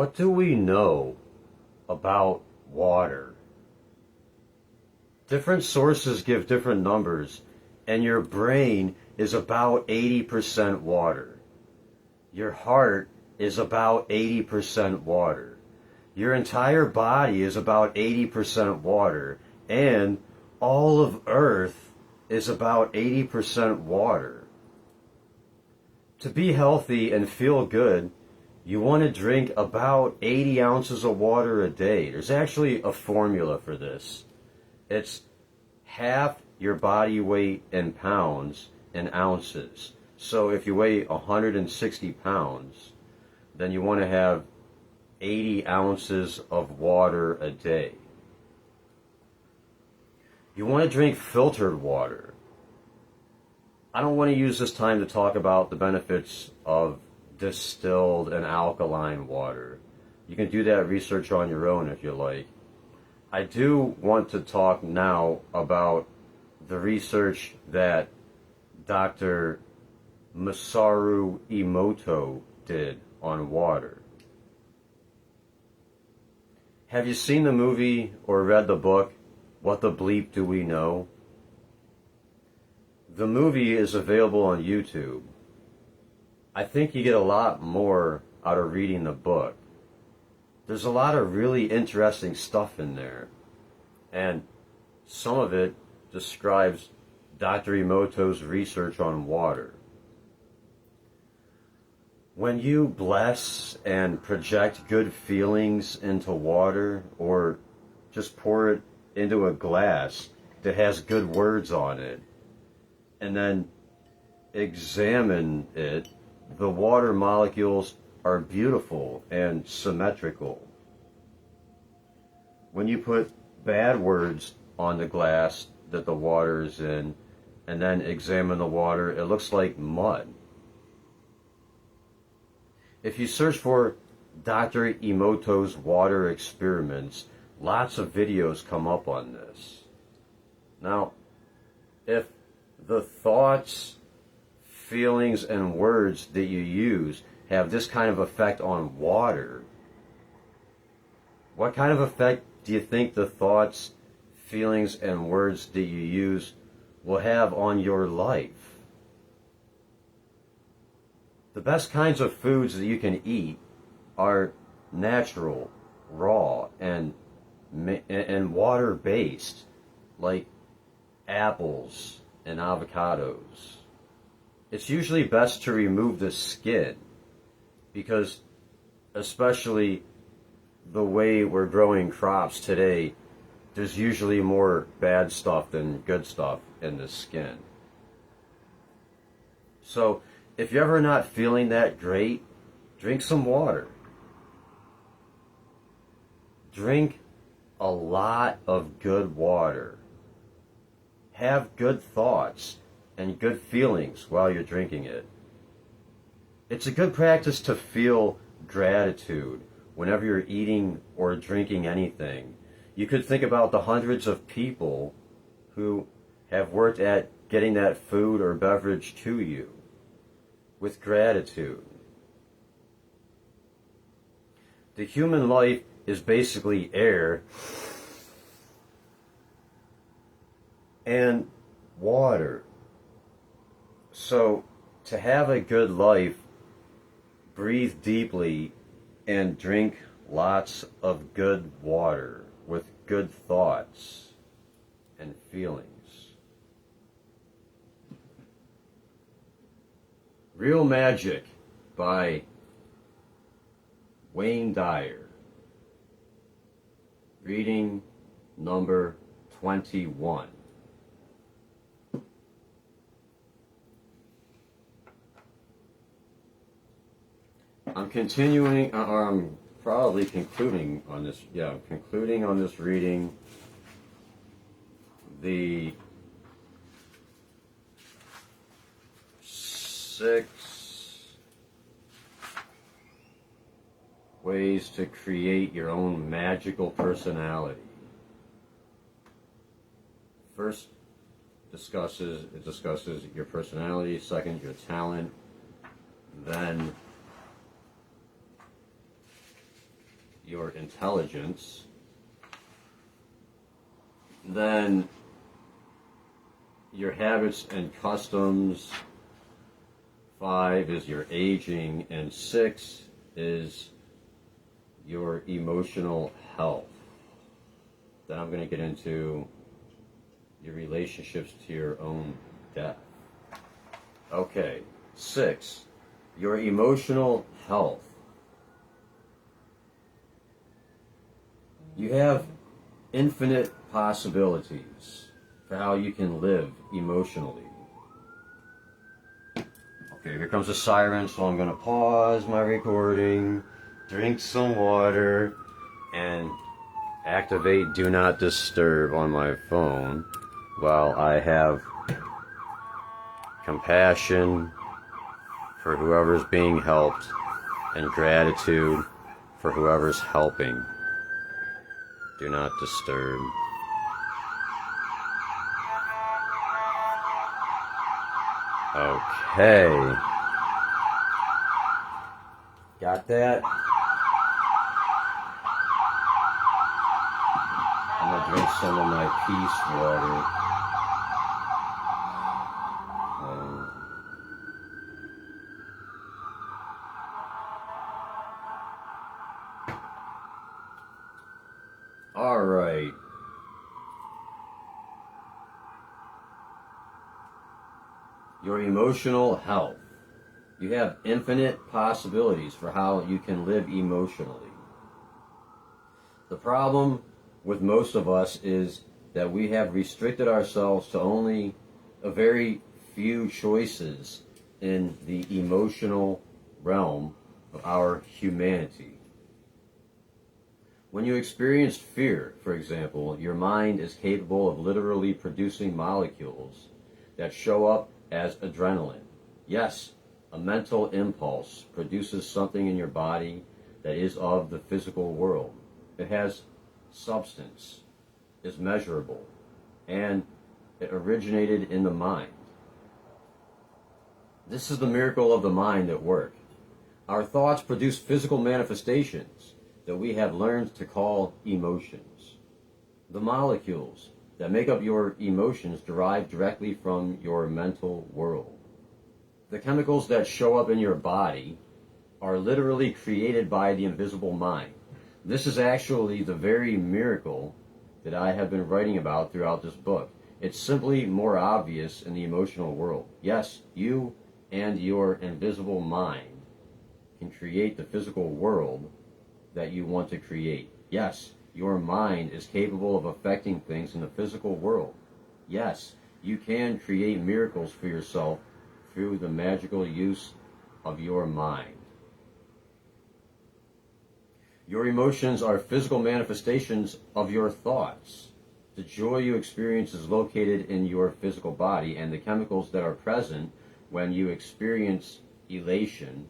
What do we know about water? Different sources give different numbers, and your brain is about 80% water. Your heart is about 80% water. Your entire body is about 80% water, and all of Earth is about 80% water. To be healthy and feel good, you want to drink about 80 ounces of water a day. There's actually a formula for this. It's half your body weight in pounds in ounces. So if you weigh 160 pounds, then you want to have 80 ounces of water a day. You want to drink filtered water. I don't want to use this time to talk about the benefits of distilled and alkaline water. You can do that research on your own if you like. I do want to talk now about the research that Dr. Masaru Emoto did on water. Have you seen the movie or read the book, What the Bleep Do We Know? The movie is available on YouTube. I think you get a lot more out of reading the book. There's a lot of really interesting stuff in there, and some of it describes Dr. Emoto's research on water. When you bless and project good feelings into water, or just pour it into a glass that has good words on it, and then examine it, the water molecules are beautiful and symmetrical. When you put bad words on the glass that the water is in, and then examine the water, it looks like mud. If you search for Dr. Emoto's water experiments, lots of videos come up on this. Now, if the thoughts, feelings, and words that you use have this kind of effect on water, what kind of effect do you think the thoughts, feelings, and words that you use will have on your life? The best kinds of foods that you can eat are natural, raw, and water-based, like apples and avocados. It's usually best to remove the skin, because especially the way we're growing crops today, there's usually more bad stuff than good stuff in the skin. So if you're ever not feeling that great, drink some water. Drink a lot of good water. Have good thoughts and good feelings while you're drinking it. It's a good practice to feel gratitude whenever you're eating or drinking anything. You could think about the hundreds of people who have worked at getting that food or beverage to you with gratitude. The human life is basically air and water. So to have a good life, breathe deeply and drink lots of good water with good thoughts and feelings. Real Magic by Wayne Dyer. Reading number 21. I'm continuing, or I'm probably concluding on this, concluding on this reading the 6 ways to create your own magical personality. First, it discusses your personality. Second, your talent. Then intelligence. Then your habits and customs. 5 is your aging, and 6 is your emotional health. Then I'm going to get into your relationships to your own death. Okay, 6, your emotional health. You have infinite possibilities for how you can live emotionally. Okay, here comes a siren, so I'm going to pause my recording, drink some water, and activate Do Not Disturb on my phone while I have compassion for whoever's being helped and gratitude for whoever's helping. Do not disturb. Okay. Got that? I'm gonna drink some of my peace water. All right. Your emotional health. You have infinite possibilities for how you can live emotionally. The problem with most of us is that we have restricted ourselves to only a very few choices in the emotional realm of our humanity. When you experience fear, for example, your mind is capable of literally producing molecules that show up as adrenaline. Yes, a mental impulse produces something in your body that is of the physical world. It has substance, is measurable, and it originated in the mind. This is the miracle of the mind at work. Our thoughts produce physical manifestations that we have learned to call emotions. The molecules that make up your emotions derive directly from your mental world. The chemicals that show up in your body are literally created by the invisible mind. This is actually the very miracle that I have been writing about throughout this book. It's simply more obvious in the emotional world. Yes, you and your invisible mind can create the physical world that you want to create. Yes, your mind is capable of affecting things in the physical world. Yes, you can create miracles for yourself through the magical use of your mind. Your emotions are physical manifestations of your thoughts. The joy you experience is located in your physical body, and the chemicals that are present when you experience elation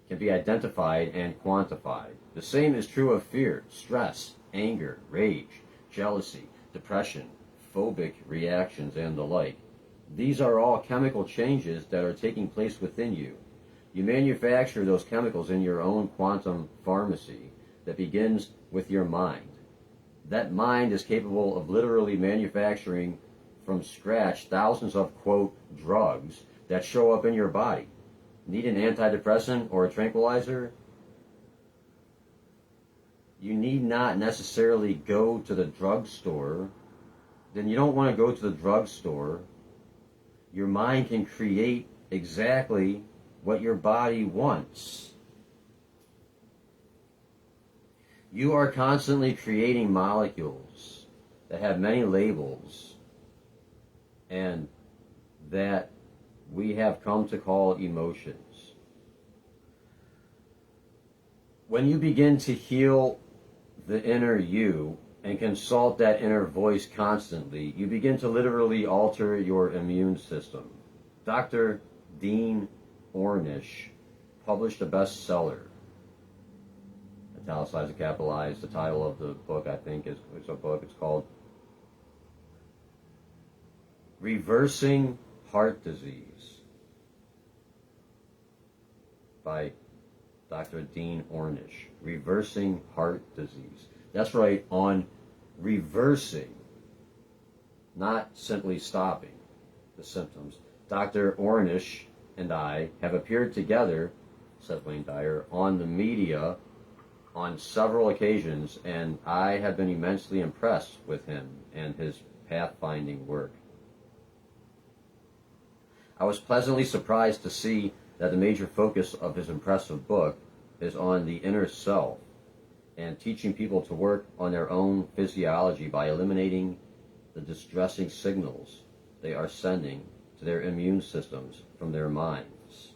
can be identified and quantified. The same is true of fear, stress, anger, rage, jealousy, depression, phobic reactions, and the like. These are all chemical changes that are taking place within you. You manufacture those chemicals in your own quantum pharmacy that begins with your mind. That mind is capable of literally manufacturing from scratch thousands of, quote, drugs that show up in your body. Need an antidepressant or a tranquilizer? You need not necessarily go to the drugstore. Then you don't want to go to the drugstore. Your mind can create exactly what your body wants. You are constantly creating molecules that have many labels and that we have come to call emotions. When you begin to heal the inner you and consult that inner voice constantly, you begin to literally alter your immune system. Dr. Dean Ornish published a bestseller, italicized and capitalized. The title of the book, I think, is a book. It's called Reversing Heart Disease by Dr. Dean Ornish. Reversing Heart Disease. That's right, on reversing, not simply stopping the symptoms. Dr. Ornish and I have appeared together, said Wayne Dyer, on the media on several occasions, and I have been immensely impressed with him and his pathfinding work. I was pleasantly surprised to see that the major focus of his impressive book is on the inner self and teaching people to work on their own physiology by eliminating the distressing signals they are sending to their immune systems from their minds.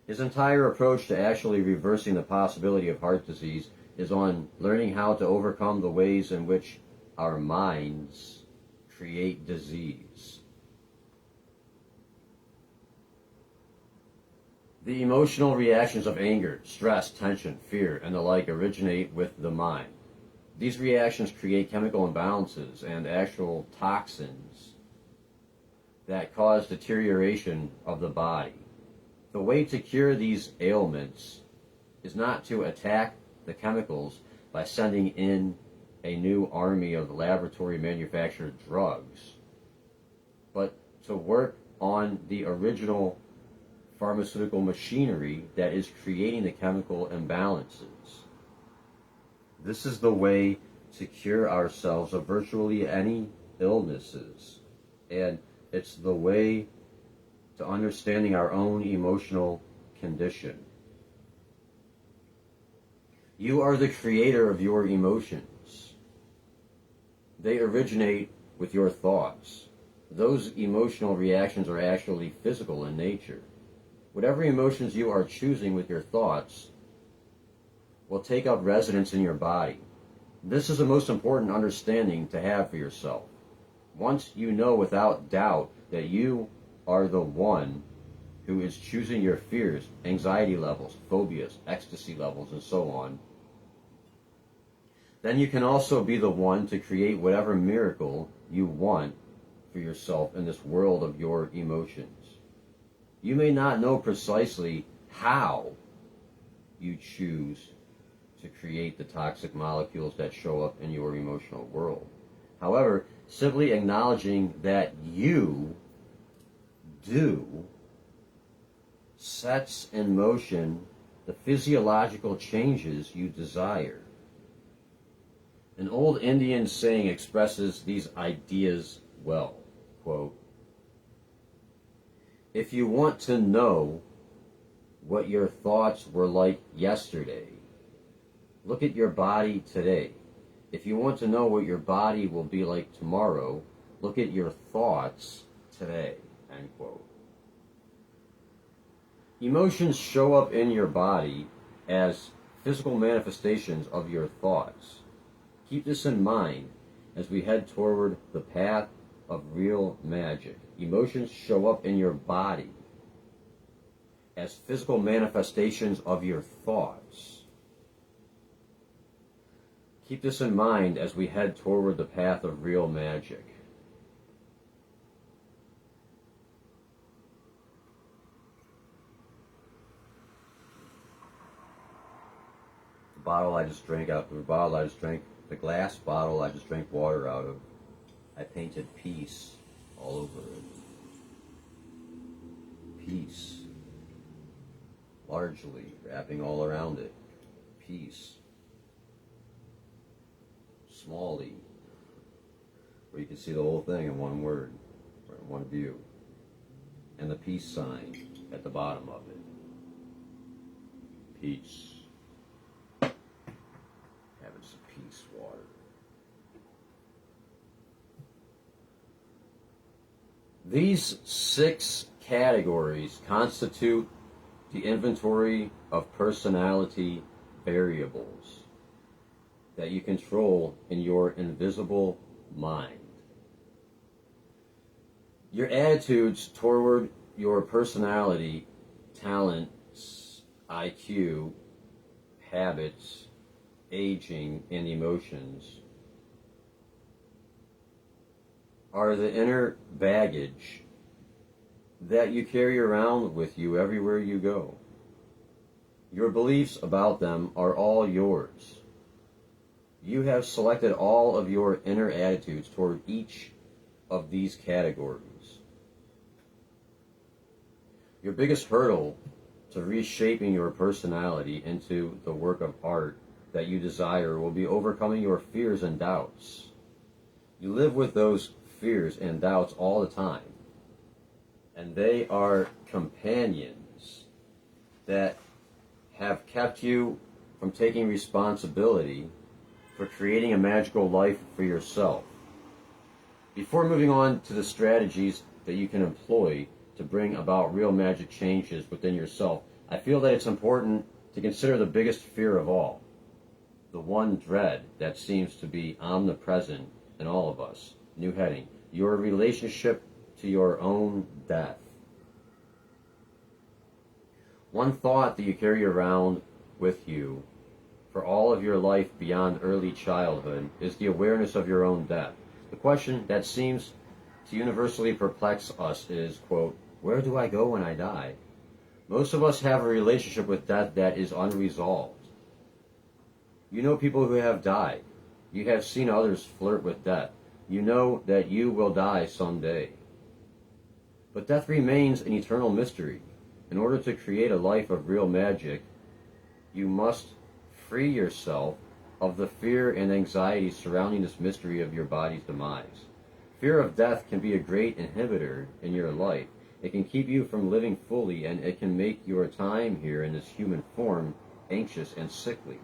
His entire approach to actually reversing the possibility of heart disease is on learning how to overcome the ways in which our minds create disease. The emotional reactions of anger, stress, tension, fear, and the like originate with the mind. These reactions create chemical imbalances and actual toxins that cause deterioration of the body. The way to cure these ailments is not to attack the chemicals by sending in a new army of laboratory manufactured drugs, but to work on the original pharmaceutical machinery that is creating the chemical imbalances. This is the way to cure ourselves of virtually any illnesses, and it's the way to understanding our own emotional condition. You are the creator of your emotions. They originate with your thoughts. Those emotional reactions are actually physical in nature. Whatever emotions you are choosing with your thoughts will take up residence in your body. This is the most important understanding to have for yourself. Once you know without doubt that you are the one who is choosing your fears, anxiety levels, phobias, ecstasy levels, and so on, then you can also be the one to create whatever miracle you want for yourself in this world of your emotions. You may not know precisely how you choose to create the toxic molecules that show up in your emotional world. However, simply acknowledging that you do sets in motion the physiological changes you desire. An old Indian saying expresses these ideas well. Quote, "If you want to know what your thoughts were like yesterday, look at your body today. If you want to know what your body will be like tomorrow, look at your thoughts today." End quote. Emotions show up in your body as physical manifestations of your thoughts. Keep this in mind as we head toward the path of real magic. Emotions show up in your body as physical manifestations of your thoughts. Keep this in mind as we head toward the path of real magic. The bottle I just drank out, the glass bottle I just drank water out of, I painted peace all over it. Peace. Largely wrapping all around it. Peace. Small e, where you can see the whole thing in one word, or in one view. And the peace sign at the bottom of it. Peace. Having some peace water. These 6 categories constitute the inventory of personality variables that you control in your invisible mind. Your attitudes toward your personality, talents, IQ, habits, aging, and emotions are the inner baggage that you carry around with you everywhere you go. Your beliefs about them are all yours. You have selected all of your inner attitudes toward each of these categories. Your biggest hurdle to reshaping your personality into the work of art that you desire will be overcoming your fears and doubts. You live with those fears and doubts all the time, and they are companions that have kept you from taking responsibility for creating a magical life for yourself. Before moving on to the strategies that you can employ to bring about real magic changes within yourself, I feel that it's important to consider the biggest fear of all, the one dread that seems to be omnipresent in all of us. New heading: your relationship to your own death. One thought that you carry around with you for all of your life beyond early childhood is the awareness of your own death. The question that seems to universally perplex us is, quote, where do I go when I die? Most of us have a relationship with death that is unresolved. You know people who have died. You have seen others flirt with death. You know that you will die someday. But death remains an eternal mystery. In order to create a life of real magic, you must free yourself of the fear and anxiety surrounding this mystery of your body's demise. Fear of death can be a great inhibitor in your life. It can keep you from living fully, and it can make your time here in this human form anxious and sickly.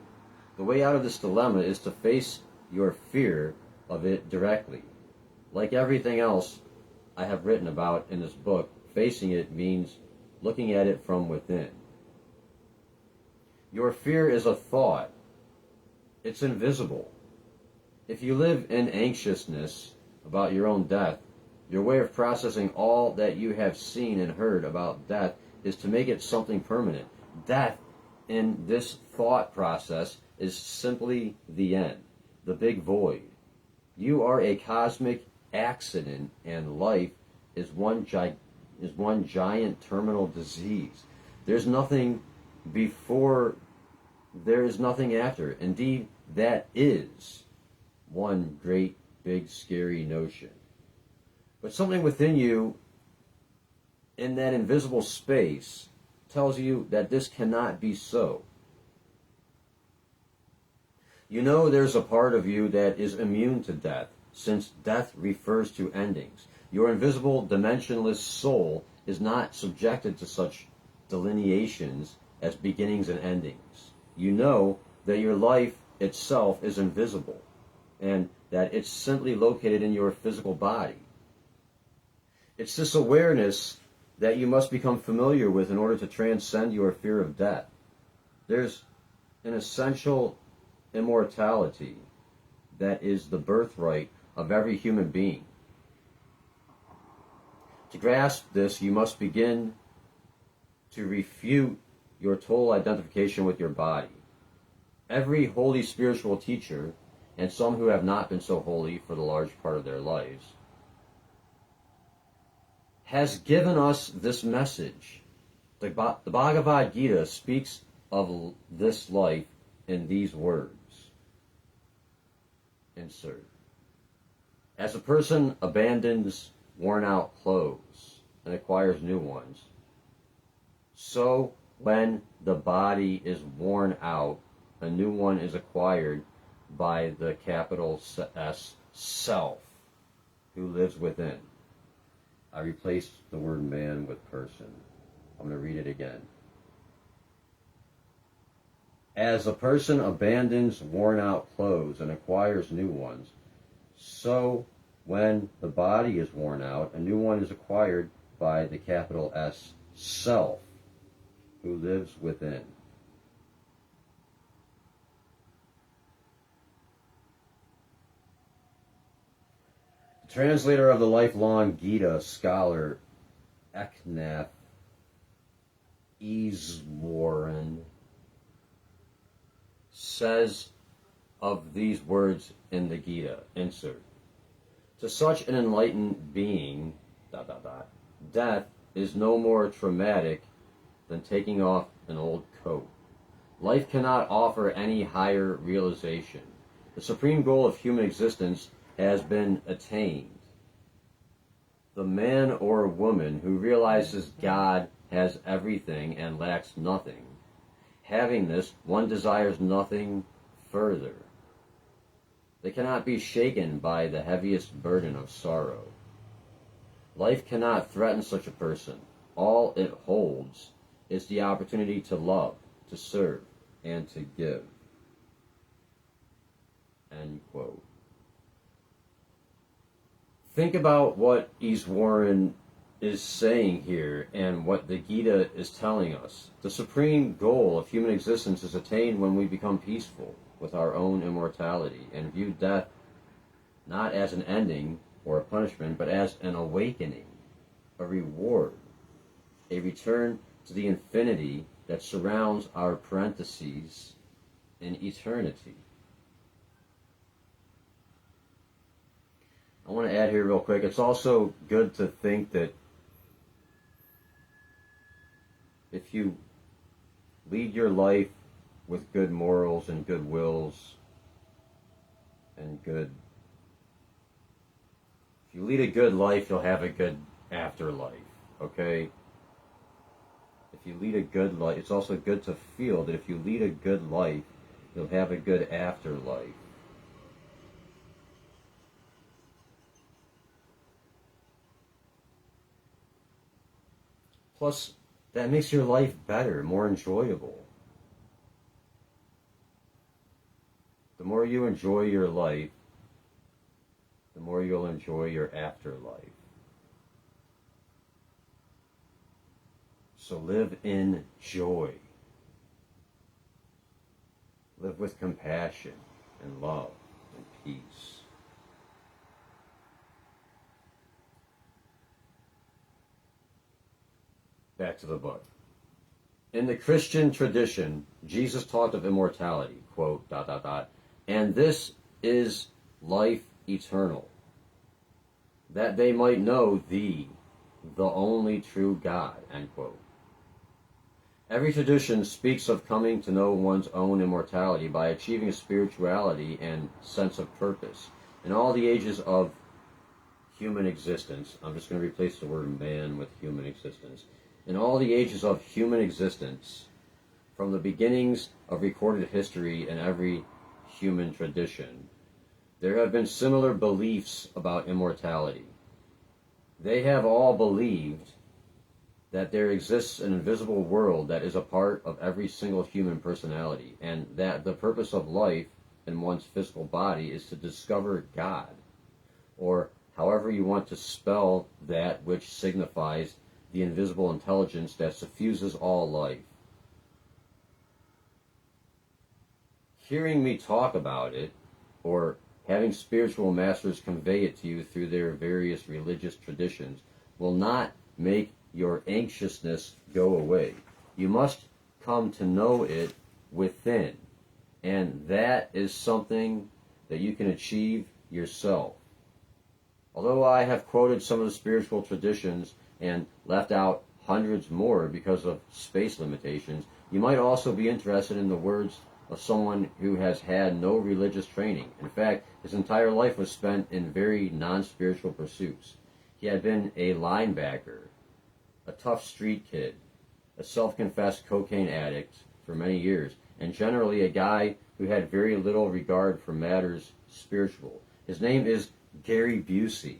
The way out of this dilemma is to face your fear of it directly. Like everything else I have written about in this book, facing it means looking at it from within. Your fear is a thought. It's invisible. If you live in anxiousness about your own death, your way of processing all that you have seen and heard about death is to make it something permanent. Death, in this thought process, is simply the end, the big void. You are a cosmic accident, and life is one giant terminal disease. There's nothing before, there is nothing after. Indeed, that is one great, big, scary notion. But something within you, in that invisible space, tells you that this cannot be so. You know there's a part of you that is immune to death, since death refers to endings. Your invisible, dimensionless soul is not subjected to such delineations as beginnings and endings. You know that your life itself is invisible, and that it's simply located in your physical body. It's this awareness that you must become familiar with in order to transcend your fear of death. There's an essential immortality that is the birthright of every human being. To grasp this, you must begin to refute your total identification with your body. Every holy spiritual teacher, and some who have not been so holy for the large part of their lives, has given us this message. The Bhagavad Gita speaks of this life in these words. Insert. As a person abandons worn-out clothes and acquires new ones, so when the body is worn out, a new one is acquired by the capital S, self, who lives within. I replaced the word man with person. I'm going to read it again. As a person abandons worn-out clothes and acquires new ones, so when the body is worn out, a new one is acquired by the capital S, self, who lives within. The translator of the lifelong Gita scholar Eknath Easwaran says of these words in the Gita, insert, to such an enlightened being, ... death is no more traumatic than taking off an old coat. Life cannot offer any higher realization. The supreme goal of human existence has been attained. The man or woman who realizes God has everything and lacks nothing. Having this, one desires nothing further. They cannot be shaken by the heaviest burden of sorrow. Life cannot threaten such a person. All it holds is the opportunity to love, to serve, and to give. End quote. Think about what Iswaran is saying here and what the Gita is telling us. The supreme goal of human existence is attained when we become peaceful with our own immortality and view death not as an ending or a punishment, but as an awakening, a reward, a return to the infinity that surrounds our parentheses in eternity. I want to add here real quick, it's also good to think that if you lead your life with good morals and good wills and if you lead a good life, you'll have a good afterlife, okay? If you lead a good life, it's also good to feel that if you lead a good life, you'll have a good afterlife. Plus, that makes your life better, more enjoyable. The more you enjoy your life, the more you'll enjoy your afterlife. So live in joy. Live with compassion and love and peace. Back to the book. In the Christian tradition, Jesus talked of immortality, quote, ... and this is life eternal, that they might know thee, the only true God, end quote. Every tradition speaks of coming to know one's own immortality by achieving a spirituality and sense of purpose. In all the ages of human existence, I'm just going to replace the word man with human existence. In all the ages of human existence, from the beginnings of recorded history in every human tradition, there have been similar beliefs about immortality. They have all believed that there exists an invisible world that is a part of every single human personality, and that the purpose of life in one's physical body is to discover God, or however you want to spell that which signifies the invisible intelligence that suffuses all life. Hearing me talk about it, or having spiritual masters convey it to you through their various religious traditions, will not make your anxiousness go away. You must come to know it within, and that is something that you can achieve yourself. Although I have quoted some of the spiritual traditions and left out hundreds more because of space limitations, you might also be interested in the words of someone who has had no religious training. In fact, his entire life was spent in very non-spiritual pursuits. He had been a linebacker, a tough street kid, a self-confessed cocaine addict for many years, and generally a guy who had very little regard for matters spiritual. His name is Gary Busey,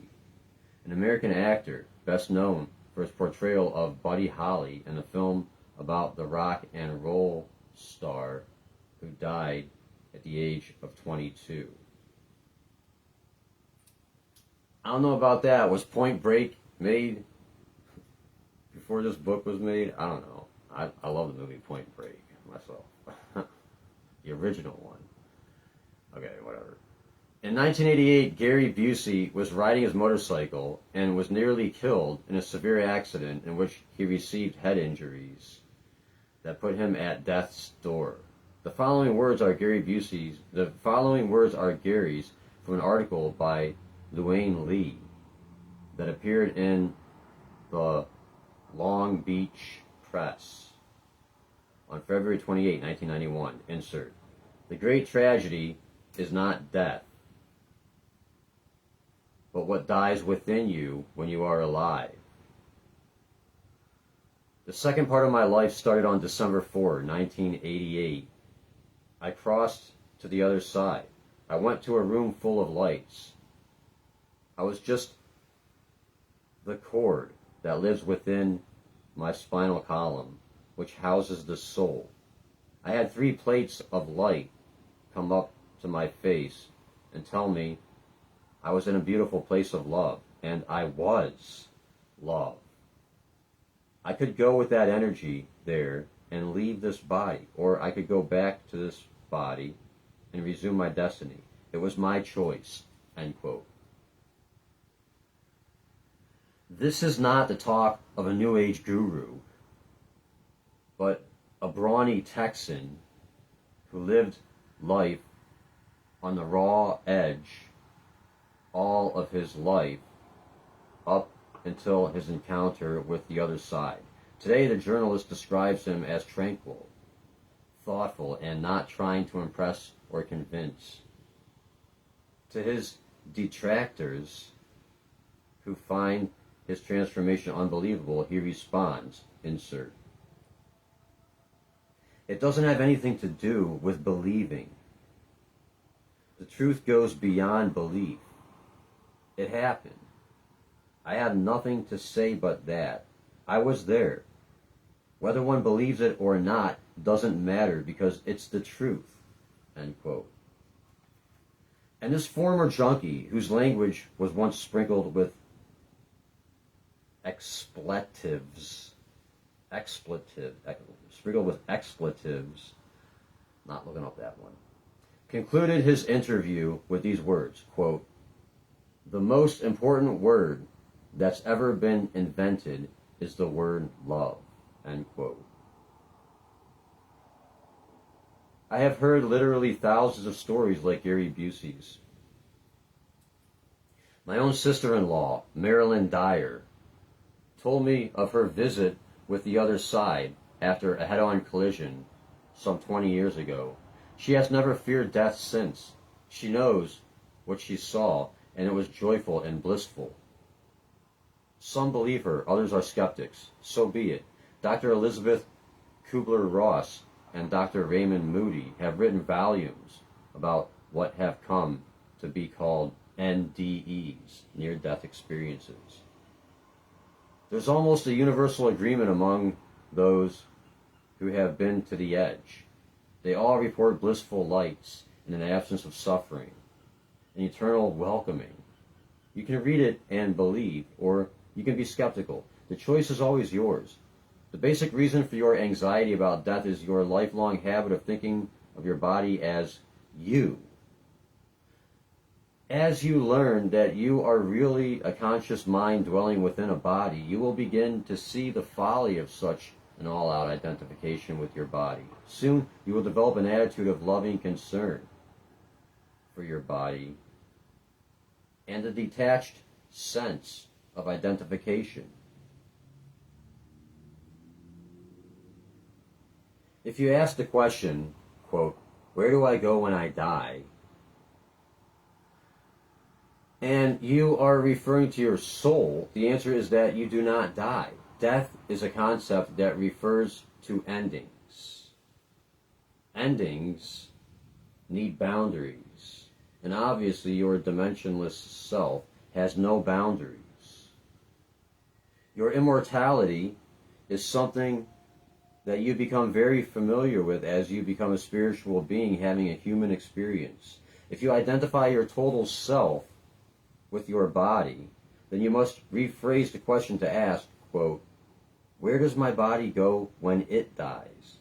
an American actor best known for his portrayal of Buddy Holly in the film about the rock and roll star who died at the age of 22. I don't know about that. Was Point Break made before this book was made? I don't know. I love the movie Point Break myself. The original one. Okay, whatever. In 1988, Gary Busey was riding his motorcycle and was nearly killed in a severe accident in which he received head injuries that put him at death's door. The following words are Gary's from an article by Luane Lee that appeared in the Long Beach Press on February 28, 1991. Insert. The great tragedy is not death, but what dies within you when you are alive. The second part of my life started on December 4, 1988. I crossed to the other side. I went to a room full of lights. I was just the cord that lives within my spinal column, which houses the soul. I had 3 plates of light come up to my face and tell me I was in a beautiful place of love, and I was love. I could go with that energy there and leave this body, or I could go back to this body and resume my destiny. It was my choice, end quote. This is not the talk of a New Age guru, but a brawny Texan who lived life on the raw edge all of his life up until his encounter with the other side. Today, the journalist describes him as tranquil, thoughtful, and not trying to impress or convince. To his detractors who find his transformation unbelievable, he responds, insert. It doesn't have anything to do with believing. The truth goes beyond belief. It happened. I have nothing to say but that. I was there. Whether one believes it or not doesn't matter because it's the truth, end quote. And this former junkie, whose language was once sprinkled with sprinkled with expletives, not looking up that one, concluded his interview with these words, quote, "The most important word that's ever been invented is the word love," end quote. I have heard literally thousands of stories like Gary Busey's. My own sister-in-law, Marilyn Dyer, told me of her visit with the other side after a head-on collision some 20 years ago. She has never feared death since. She knows what she saw, and it was joyful and blissful. Some believe her, others are skeptics. So be it. Dr. Elizabeth Kubler-Ross and Dr. Raymond Moody have written volumes about what have come to be called NDEs, near-death experiences. There's almost a universal agreement among those who have been to the edge. They all report blissful lights and an absence of suffering, an eternal welcoming. You can read it and believe, or you can be skeptical. The choice is always yours. The basic reason for your anxiety about death is your lifelong habit of thinking of your body as you. As you learn that you are really a conscious mind dwelling within a body, you will begin to see the folly of such an all-out identification with your body. Soon, you will develop an attitude of loving concern for your body and a detached sense of identification. If you ask the question, quote, "Where do I go when I die?" and you are referring to your soul, the answer is that you do not die. Death is a concept that refers to endings. Endings need boundaries, and obviously your dimensionless self has no boundaries. Your immortality is something that you become very familiar with as you become a spiritual being having a human experience. If you identify your total self with your body, then you must rephrase the question to ask, quote, "Where does my body go when it dies?"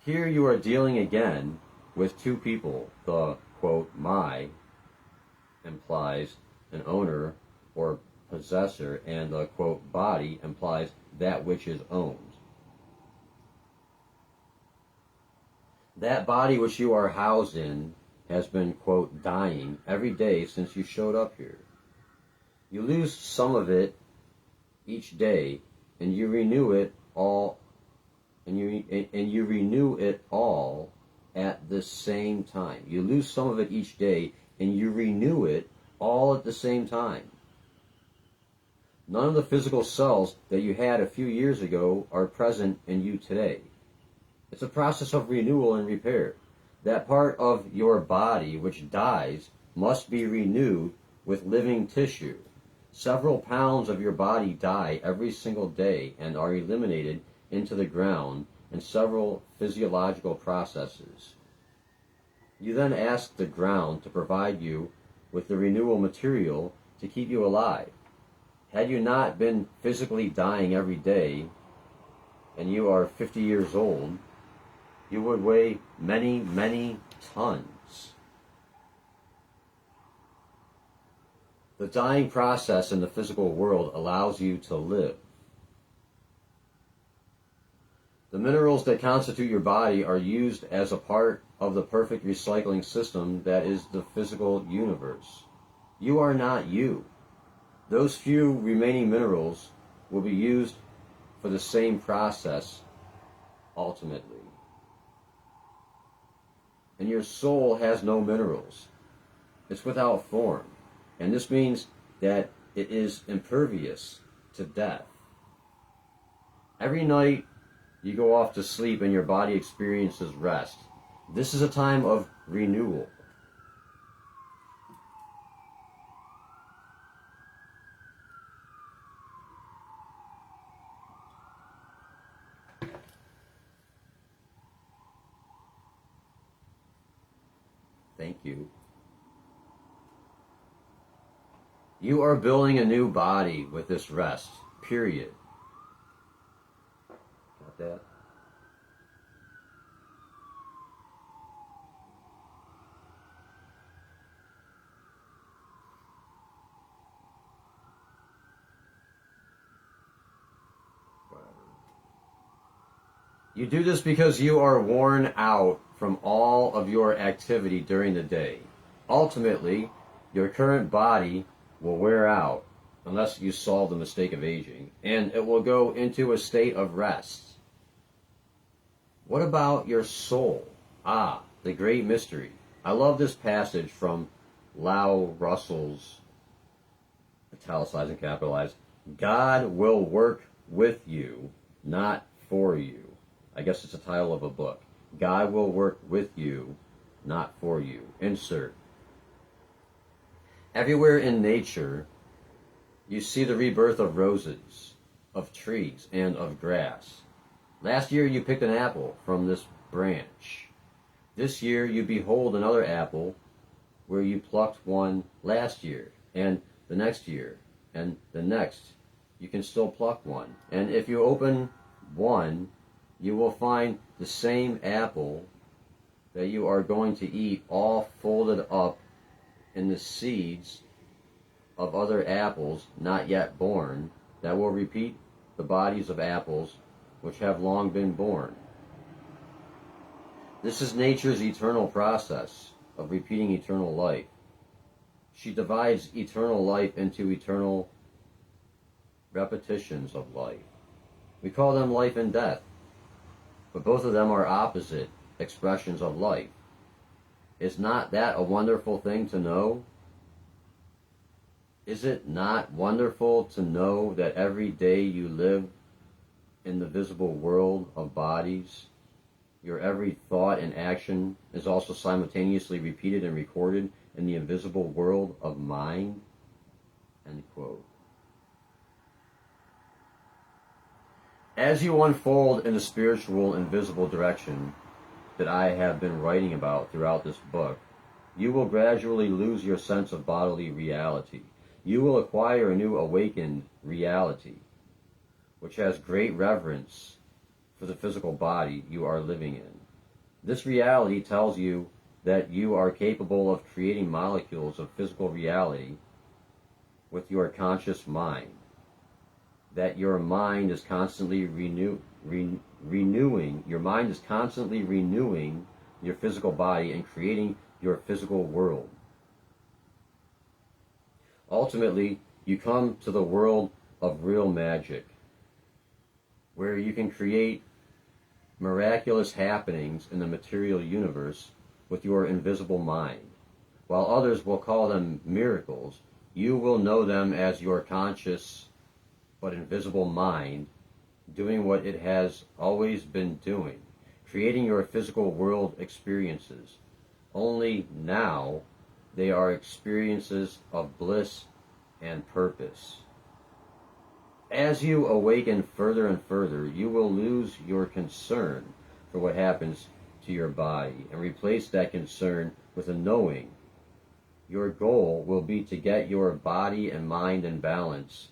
Here you are dealing again with two people. The, quote, "my" implies an owner or possessor, and the, quote, "body" implies that which is owned. That body which you are housed in has been, quote, "dying" every day since you showed up here. You lose some of it each day, and you renew it all and you renew it all at the same time. You lose some of it each day, and you renew it all at the same time. None of the physical cells that you had a few years ago are present in you today. It's a process of renewal and repair. That part of your body which dies must be renewed with living tissue. Several pounds of your body die every single day and are eliminated into the ground in several physiological processes. You then ask the ground to provide you with the renewal material to keep you alive. Had you not been physically dying every day, and you are 50 years old, you would weigh many, many tons. The dying process in the physical world allows you to live. The minerals that constitute your body are used as a part of the perfect recycling system that is the physical universe. You are not you. Those few remaining minerals will be used for the same process ultimately. And your soul has no minerals. It's without form. And this means that it is impervious to death. Every night you go off to sleep and your body experiences rest. This is a time of renewal. Thank you. You are building a new body with this rest, period. Got that? You do this because you are worn out from all of your activity during the day. Ultimately, your current body will wear out unless you solve the mistake of aging, and it will go into a state of rest. What about your soul? Ah, the great mystery. I love this passage from Lau Russell's, italicized and capitalized, God will work with you, not for you. I guess it's the title of a book. God will work with you, not for you. Insert. Everywhere in nature, you see the rebirth of roses, of trees, and of grass. Last year you picked an apple from this branch. This year you behold another apple where you plucked one last year, and the next year, and the next. You can still pluck one. And if you open one, you will find the same apple that you are going to eat all folded up in the seeds of other apples not yet born that will repeat the bodies of apples which have long been born. This is nature's eternal process of repeating eternal life. She divides eternal life into eternal repetitions of life. We call them life and death, but both of them are opposite expressions of life. Is not that a wonderful thing to know? Is it not wonderful to know that every day you live in the visible world of bodies, your every thought and action is also simultaneously repeated and recorded in the invisible world of mind? End quote. As you unfold in the spiritual and visible direction that I have been writing about throughout this book, you will gradually lose your sense of bodily reality. You will acquire a new awakened reality, which has great reverence for the physical body you are living in. This reality tells you that you are capable of creating molecules of physical reality with your conscious mind, that your mind is constantly renewing your physical body and creating your physical world. Ultimately, you come to the world of real magic, where you can create miraculous happenings in the material universe with your invisible mind. While others will call them miracles, you will know them as your conscious but invisible mind doing what it has always been doing, creating your physical world experiences. Only now they are experiences of bliss and purpose. As you awaken further and further, you will lose your concern for what happens to your body and replace that concern with a knowing. Your goal will be to get your body and mind in balance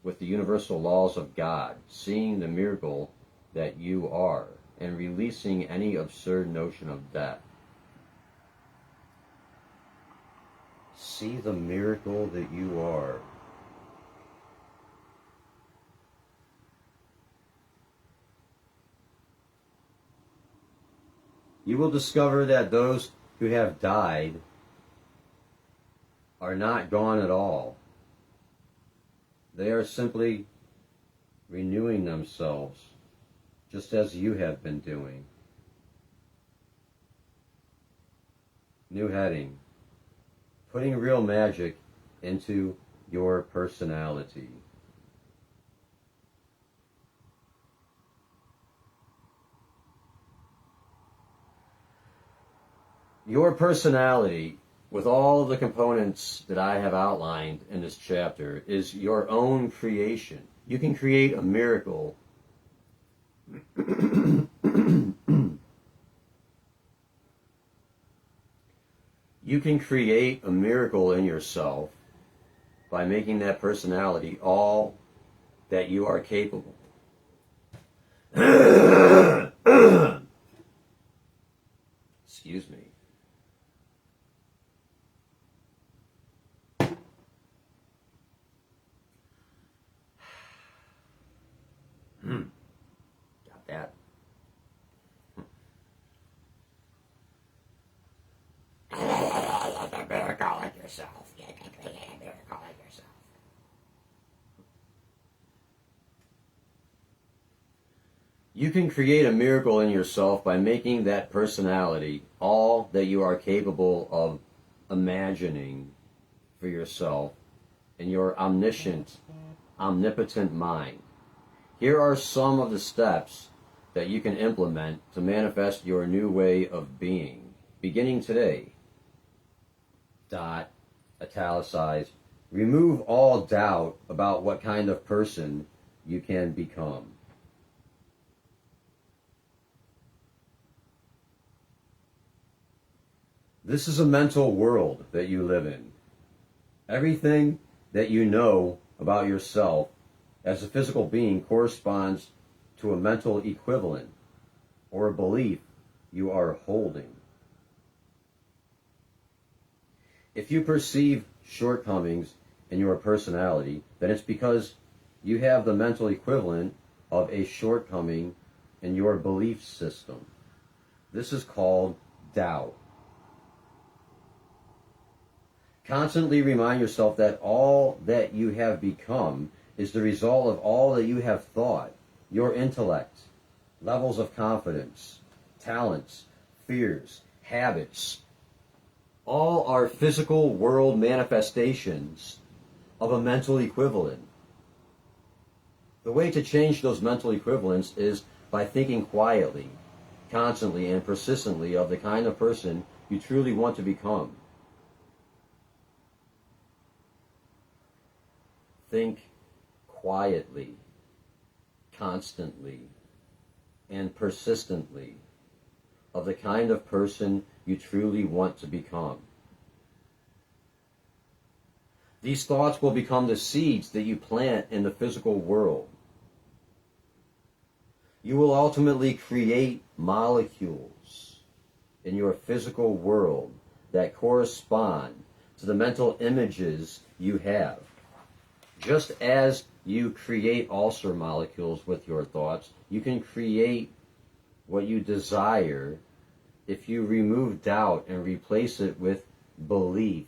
with the universal laws of God, seeing the miracle that you are, and releasing any absurd notion of death. See the miracle that you are. You will discover that those who have died are not gone at all. They are simply renewing themselves, just as you have been doing. New heading: putting real magic into your personality. Your personality, with all the components that I have outlined in this chapter, is your own creation. You can create a miracle you can create a miracle in yourself by making that personality all that you are capable. Excuse me. Got that. A miracle like yourself. You can create a miracle like yourself. You can create a miracle in yourself by making that personality all that you are capable of imagining for yourself in your omniscient, omnipotent mind. Here are some of the steps that you can implement to manifest your new way of being, beginning today. Dot, italicize, remove all doubt about what kind of person you can become. This is a mental world that you live in. Everything that you know about yourself as a physical being corresponds to a mental equivalent or a belief you are holding. If you perceive shortcomings in your personality, then it's because you have the mental equivalent of a shortcoming in your belief system. This is called doubt. Constantly remind yourself that all that you have become is the result of all that you have thought, your intellect, levels of confidence, talents, fears, habits. All are physical world manifestations of a mental equivalent. The way to change those mental equivalents is by thinking quietly, constantly, and persistently of the kind of person you truly want to become. Think quietly, constantly, and persistently of the kind of person you truly want to become. These thoughts will become the seeds that you plant in the physical world. You will ultimately create molecules in your physical world that correspond to the mental images you have. Just as you create ulcer molecules with your thoughts, you can create what you desire if you remove doubt and replace it with belief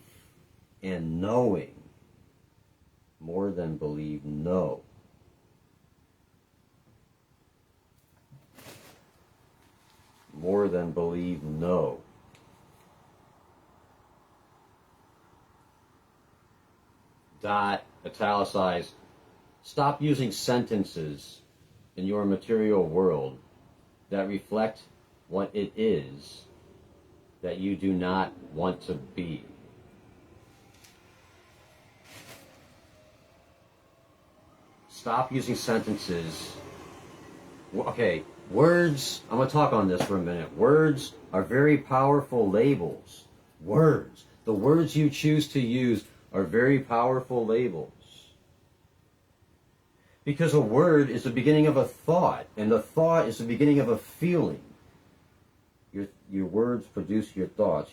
and knowing. More than believe, know. more than believe no. Dot, italicized. Stop using sentences in your material world that reflect what it is that you do not want to be. Stop using sentences. Okay, words, I'm going to talk on this for a minute. Words are very powerful labels. Words. The words you choose to use are very powerful labels. Because a word is the beginning of a thought, and the thought is the beginning of a feeling. Your words produce your thoughts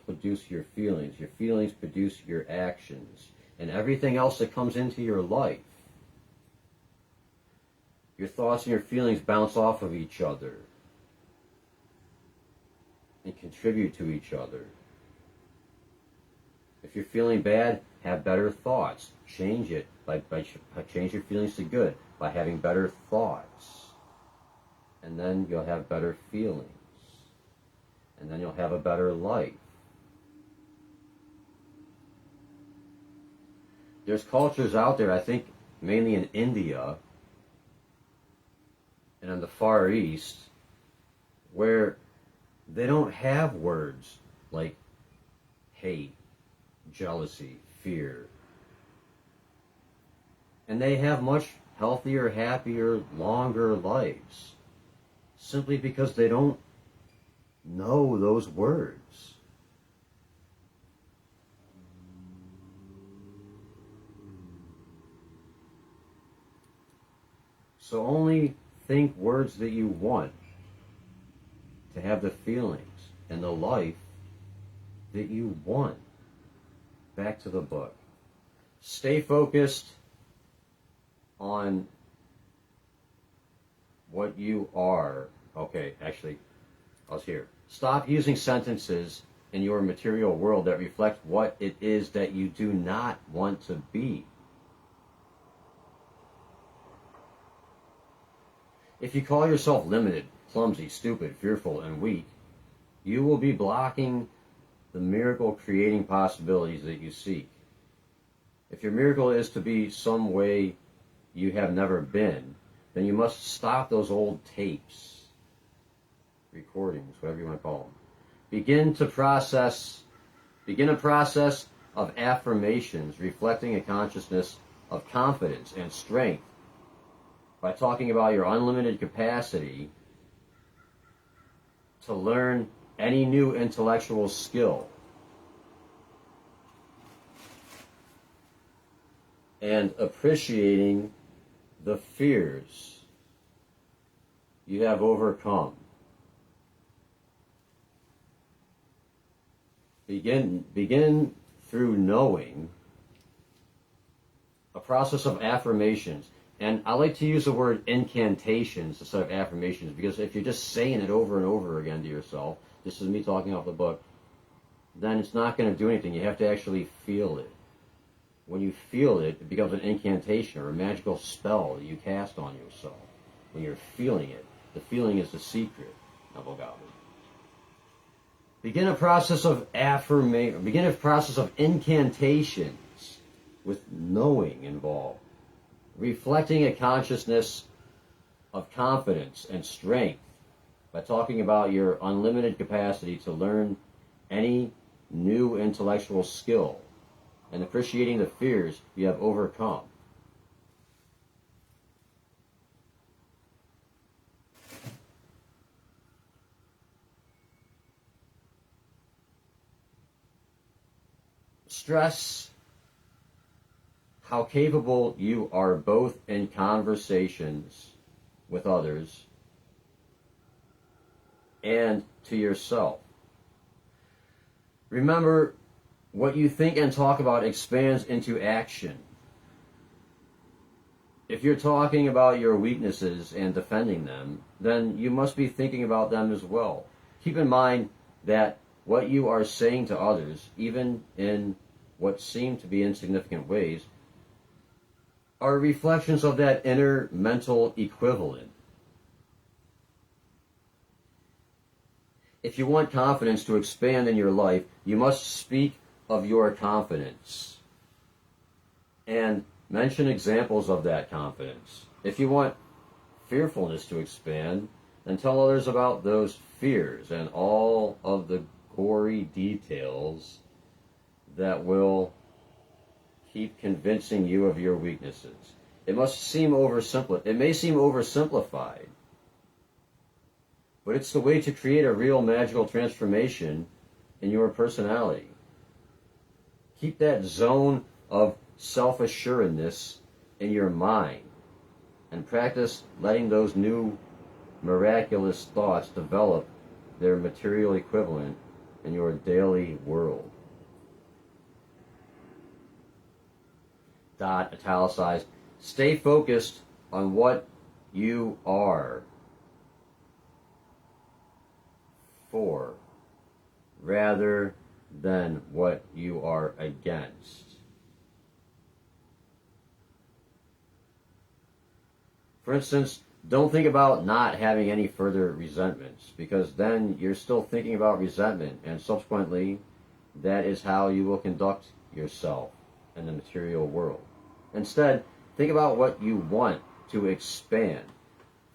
produce your feelings produce your actions, and everything else that comes into your life. Your thoughts and your feelings bounce off of each other and contribute to each other. If you're feeling bad, have better thoughts. Change it by change your feelings to good by having better thoughts. And then you'll have better feelings. And then you'll have a better life. There's cultures out there, I think mainly in India and in the Far East, where they don't have words like hate, jealousy, fear. And they have much healthier, happier, longer lives. Simply because they don't know those words. So only think words that you want to have the feelings and the life that you want. Back to the book. Stay focused on what you are. Okay, actually, I was here. Stop using sentences in your material world that reflect what it is that you do not want to be. If you call yourself limited, clumsy, stupid, fearful, and weak, you will be blocking the miracle creating possibilities that you seek. If your miracle is to be some way you have never been, then you must stop those old tapes, recordings, whatever you want to call them. Begin a process of affirmations reflecting a consciousness of confidence and strength by talking about your unlimited capacity to learn any new intellectual skill and appreciating the fears you have overcome. Begin through knowing a process of affirmations. And I like to use the word incantations instead of affirmations, because if you're just saying it over and over again to yourself, this is me talking off the book, then it's not going to do anything. You have to actually feel it. When you feel it, it becomes an incantation or a magical spell that you cast on yourself. When you're feeling it, the feeling is the secret of Ogami. Begin a process of affirmation. Begin a process of incantations with knowing involved. Reflecting a consciousness of confidence and strength by talking about your unlimited capacity to learn any new intellectual skill and appreciating the fears you have overcome. Stress how capable you are both in conversations with others and to yourself. Remember, what you think and talk about expands into action. If you're talking about your weaknesses and defending them, then you must be thinking about them as well. Keep in mind that what you are saying to others, even in what seem to be insignificant ways, are reflections of that inner mental equivalent. If you want confidence to expand in your life, you must speak of your confidence and mention examples of that confidence. If you want fearfulness to expand, then tell others about those fears and all of the gory details that will keep convincing you of your weaknesses. It may seem oversimplified, but it's the way to create a real magical transformation in your personality. Keep that zone of self-assuredness in your mind and practice letting those new miraculous thoughts develop their material equivalent in your daily world. Italicized. Stay focused on what you are for rather than what you are against. For instance, don't think about not having any further resentments, because then you're still thinking about resentment, and subsequently that is how you will conduct yourself in the material world. Instead, think about what you want to expand.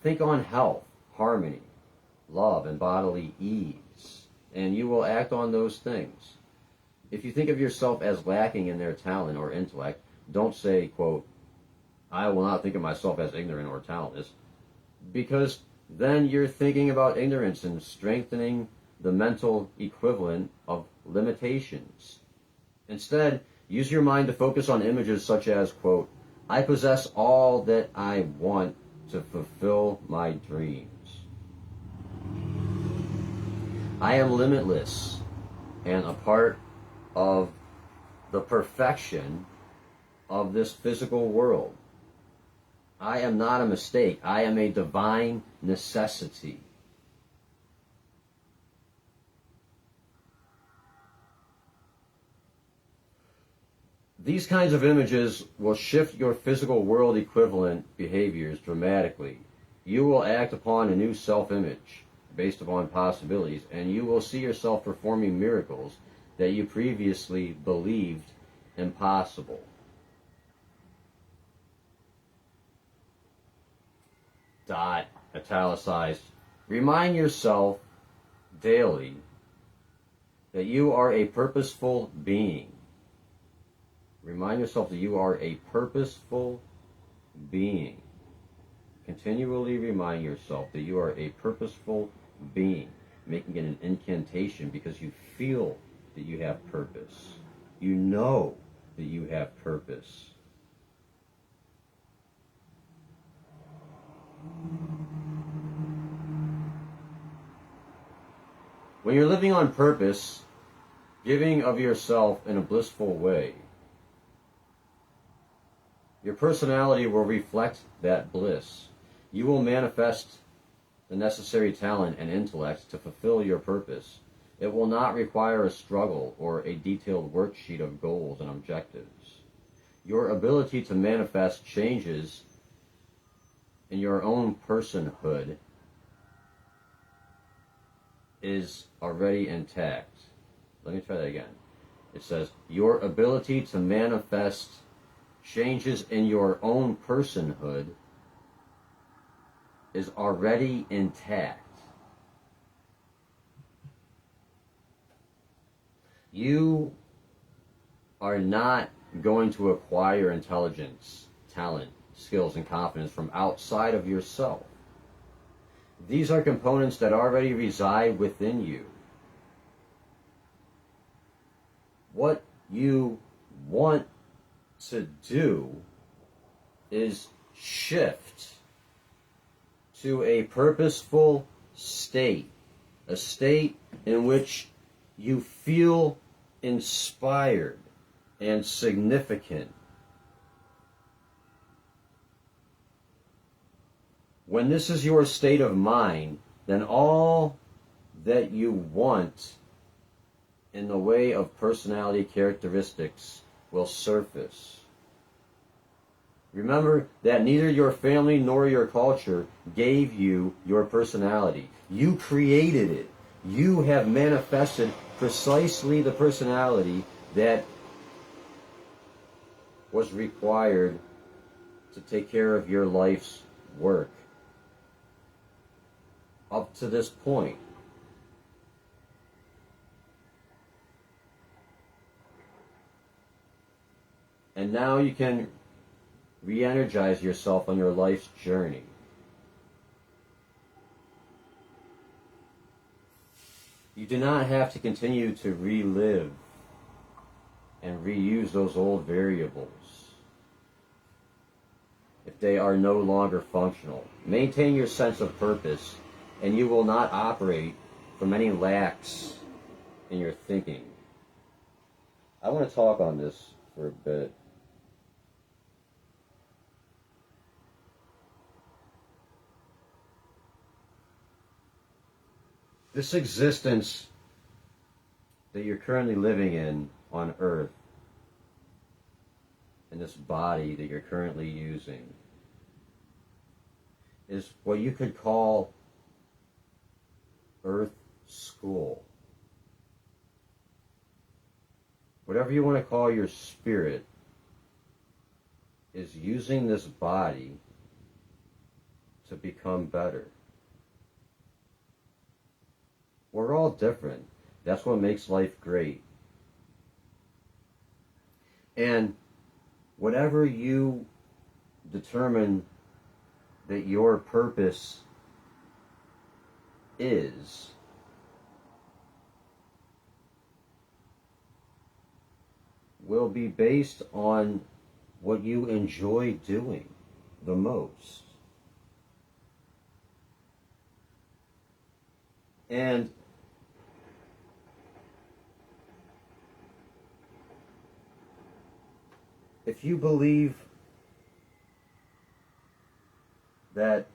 Think on health, harmony, love, and bodily ease, and you will act on those things. If you think of yourself as lacking in their talent or intellect, don't say, quote, I will not think of myself as ignorant or talentless, because then you're thinking about ignorance and strengthening the mental equivalent of limitations. Instead, use your mind to focus on images such as, quote, I possess all that I want to fulfill my dreams. I am limitless and a part of the perfection of this physical world. I am not a mistake. I am a divine necessity. These kinds of images will shift your physical world equivalent behaviors dramatically. You will act upon a new self-image based upon possibilities, and you will see yourself performing miracles that you previously believed impossible. Italicized. Remind yourself daily that you are a purposeful being. Remind yourself that you are a purposeful being. Continually remind yourself that you are a purposeful being, making it an incantation because you feel that you have purpose. You know that you have purpose. When you're living on purpose, giving of yourself in a blissful way, your personality will reflect that bliss. You will manifest the necessary talent and intellect to fulfill your purpose. It will not require a struggle or a detailed worksheet of goals and objectives. Your ability to manifest changes in your own personhood is already intact. Let me try that again. It says, your ability to manifest changes in your own personhood is already intact. You are not going to acquire intelligence, talent, skills, and confidence from outside of yourself. These are components that already reside within you. What you want to do is shift to a purposeful state, a state in which you feel inspired and significant. When this is your state of mind, then all that you want in the way of personality characteristics will surface. Remember that neither your family nor your culture gave you your personality. You created it. You have manifested precisely the personality that was required to take care of your life's work up to this point. And now you can re-energize yourself on your life's journey. You do not have to continue to relive and reuse those old variables if they are no longer functional. Maintain your sense of purpose, and you will not operate from any lacks in your thinking. I want to talk on this for a bit. This existence that you're currently living in on Earth, in this body that you're currently using, is what you could call Earth School. Whatever you want to call your spirit is using this body to become better. We're all different. That's what makes life great. And whatever you determine that your purpose is, will be based on what you enjoy doing the most. And if you believe that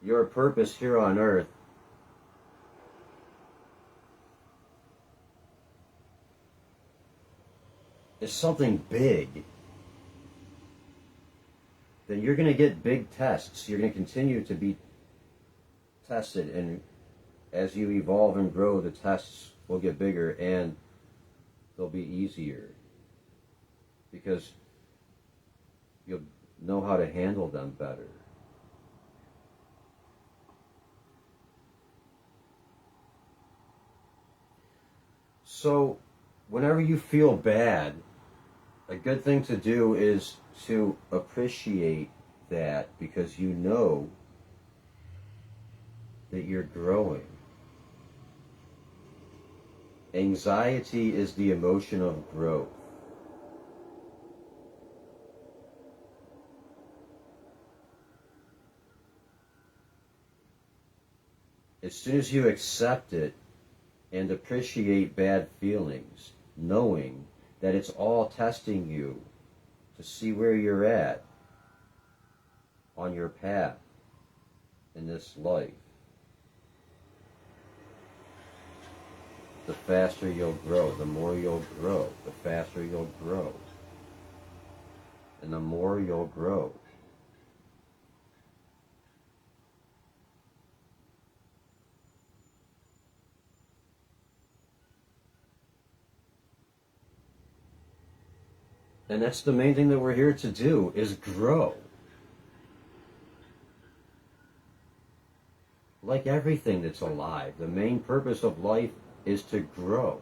your purpose here on earth is something big, then you're going to get big tests. You're going to continue to be tested, and as you evolve and grow, the tests will get bigger and they'll be easier because you'll know how to handle them better. So whenever you feel bad, a good thing to do is to appreciate that, because you know that you're growing. Anxiety is the emotion of growth. As soon as you accept it and appreciate bad feelings, knowing that it's all testing you to see where you're at on your path in this life, the faster you'll grow, the more you'll grow, the faster you'll grow, and the more you'll grow. And that's the main thing that we're here to do, is grow. Like everything that's alive, the main purpose of life is to grow.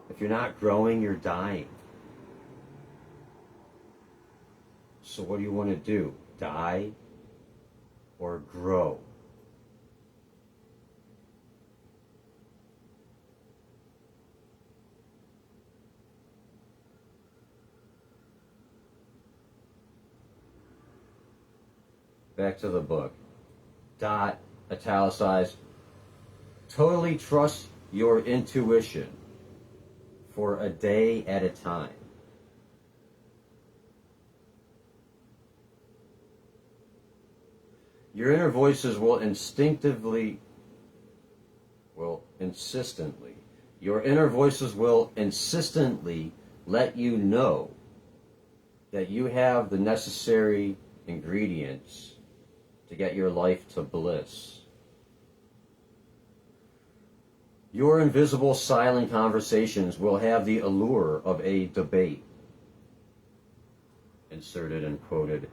If you're not growing, you're dying. So what do you want to do? Die or grow? Back to the book. Dot, italicized. Totally trust your intuition for a day at a time. Your inner voices will your inner voices will insistently let you know that you have the necessary ingredients to get your life to bliss. Your invisible silent conversations will have the allure of a debate. Inserted and quoted,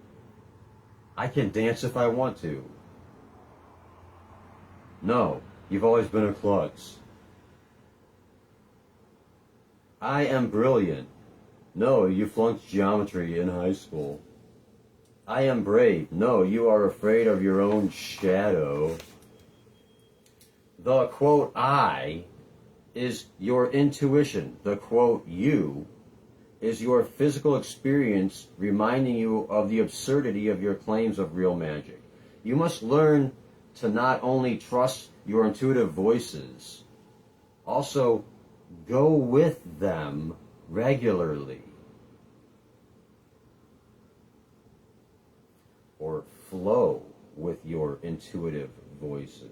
I can dance if I want to. No, you've always been a klutz. I am brilliant. No, you flunked geometry in high school. I am brave. No, you are afraid of your own shadow. The quote I is your intuition. The quote you is your physical experience reminding you of the absurdity of your claims of real magic. You must learn to not only trust your intuitive voices, also go with them regularly. Or flow with your intuitive voices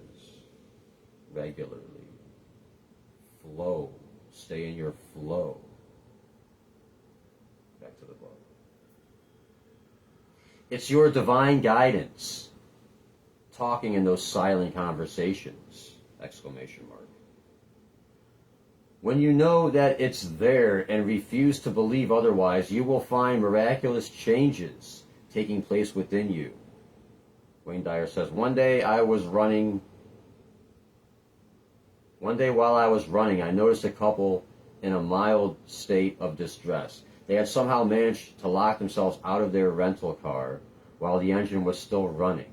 regularly. Flow. Stay in your flow. Back to the book. It's your divine guidance talking in those silent conversations! Exclamation mark. When you know that it's there and refuse to believe otherwise, you will find miraculous changes taking place within you. Wayne Dyer says, One day while I was running, I noticed a couple in a mild state of distress. They had somehow managed to lock themselves out of their rental car while the engine was still running.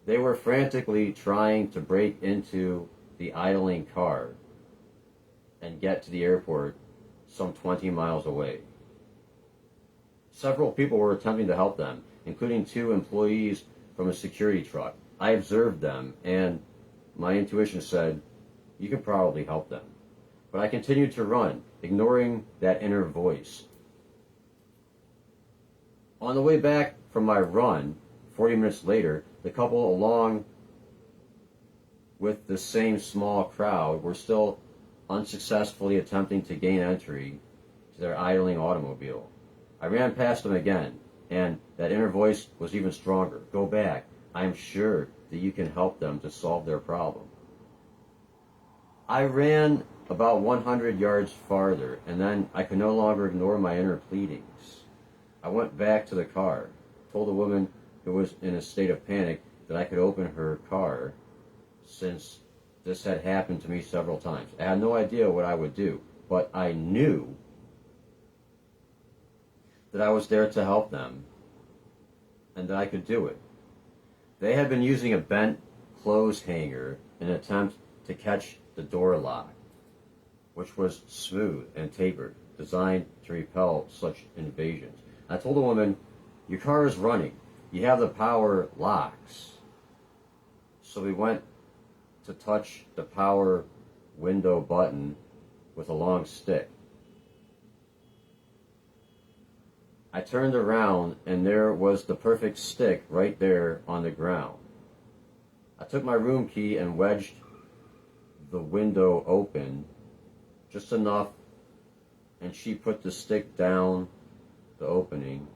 They were frantically trying to break into the idling car and get to the airport some 20 miles away. Several people were attempting to help them, including 2 employees from a security truck. I observed them, and my intuition said, you can probably help them. But I continued to run, ignoring that inner voice. On the way back from my run, 40 minutes later, the couple, along with the same small crowd, were still unsuccessfully attempting to gain entry to their idling automobile. I ran past them again, and that inner voice was even stronger. Go back. I am sure that you can help them to solve their problem. I ran about 100 yards farther, and then I could no longer ignore my inner pleadings. I went back to the car, told the woman who was in a state of panic that I could open her car, since this had happened to me several times. I had no idea what I would do, but I knew that I was there to help them, and that I could do it. They had been using a bent clothes hanger in an attempt to catch the door lock, which was smooth and tapered, designed to repel such invasions. I told the woman, your car is running. You have the power locks. So we went to touch the power window button with a long stick. I turned around, and there was the perfect stick right there on the ground. I took my room key and wedged the window open just enough, and she put the stick down the opening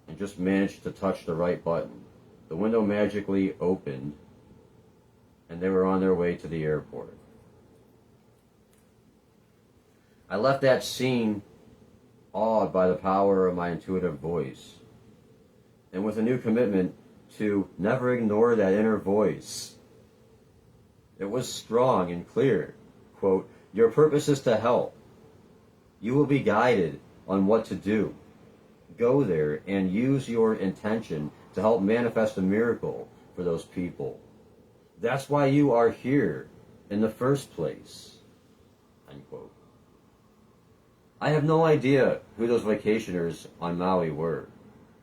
and just managed to touch the right button. The window magically opened, and they were on their way to the airport. I left that scene awed by the power of my intuitive voice, and with a new commitment to never ignore that inner voice. It was strong and clear. Quote, your purpose is to help. You will be guided on what to do. Go there and use your intention to help manifest a miracle for those people. That's why you are here in the first place. Unquote. I have no idea who those vacationers on Maui were,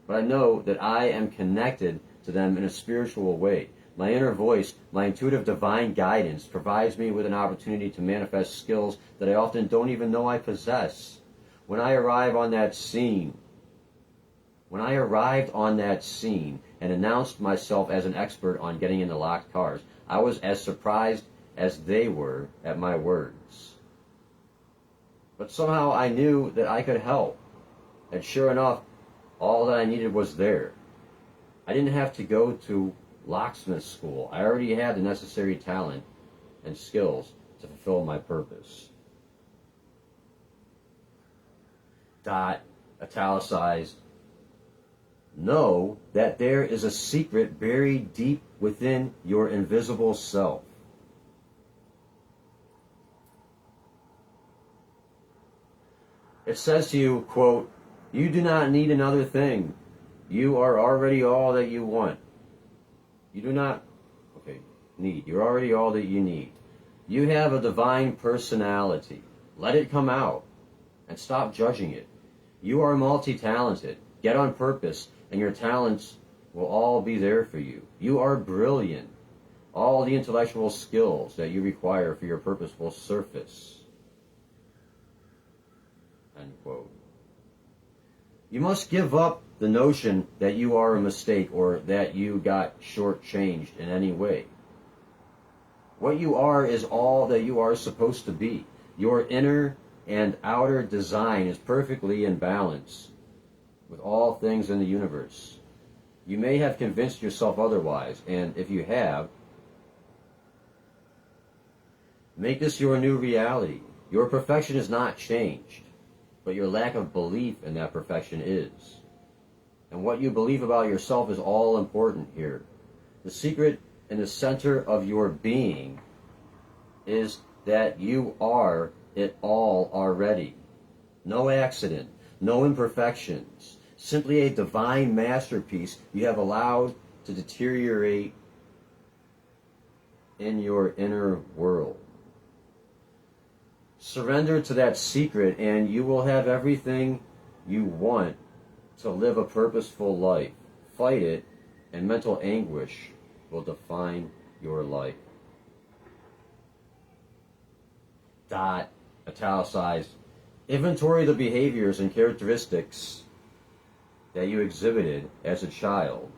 but I know that I am connected to them in a spiritual way. My inner voice, my intuitive divine guidance provides me with an opportunity to manifest skills that I often don't even know I possess. When I arrived on that scene and announced myself as an expert on getting into locked cars, I was as surprised as they were at my words. But somehow I knew that I could help. And sure enough, all that I needed was there. I didn't have to go to locksmith school. I already had the necessary talent and skills to fulfill my purpose. Dot, italicized, know that there is a secret buried deep within your invisible self. It says to you, quote, you do not need another thing. You are already all that you want. You do not, need. You're already all that you need. You have a divine personality. Let it come out and stop judging it. You are multi-talented. Get on purpose and your talents will all be there for you. You are brilliant. All the intellectual skills that you require for your purpose will surface. End quote. You must give up the notion that you are a mistake or that you got shortchanged in any way. What you are is all that you are supposed to be. Your inner and outer design is perfectly in balance with all things in the universe. You may have convinced yourself otherwise, and if you have, make this your new reality. Your perfection is not changed, but your lack of belief in that perfection is. And what you believe about yourself is all important here. The secret in the center of your being is that you are it all already. No accident, no imperfections, simply a divine masterpiece you have allowed to deteriorate in your inner world. Surrender to that secret and you will have everything you want to live a purposeful life. Fight it and mental anguish will define your life. Dot, italicized, inventory the behaviors and characteristics that you exhibited as a child,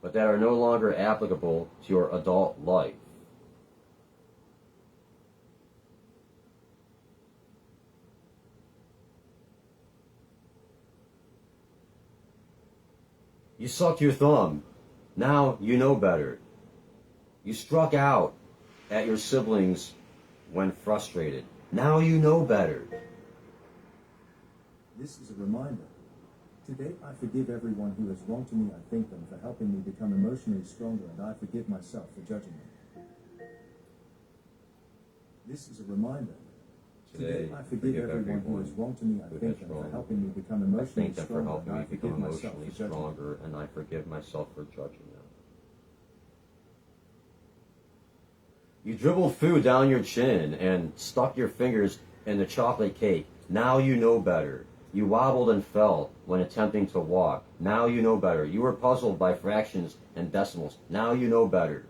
but that are no longer applicable to your adult life. You sucked your thumb. Now you know better. You struck out at your siblings when frustrated. Now you know better. This is a reminder. Today I forgive everyone who has wronged me. I thank them for helping me become emotionally stronger, and I forgive myself for judging them. This is a reminder. Today I forgive everyone who has wronged me. I thank them for helping me become emotionally stronger, and I forgive myself for judging them. And I forgive myself for judging them. You dribbled food down your chin and stuck your fingers in the chocolate cake. Now you know better. You wobbled and fell when attempting to walk. Now you know better. You were puzzled by fractions and decimals. Now you know better.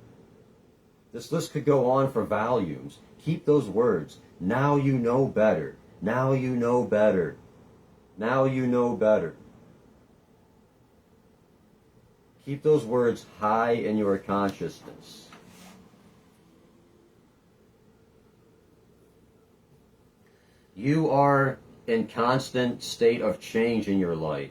This list could go on for volumes. Keep those words. Now you know better. Now you know better. Now you know better. Keep those words high in your consciousness. You are in constant state of change in your life.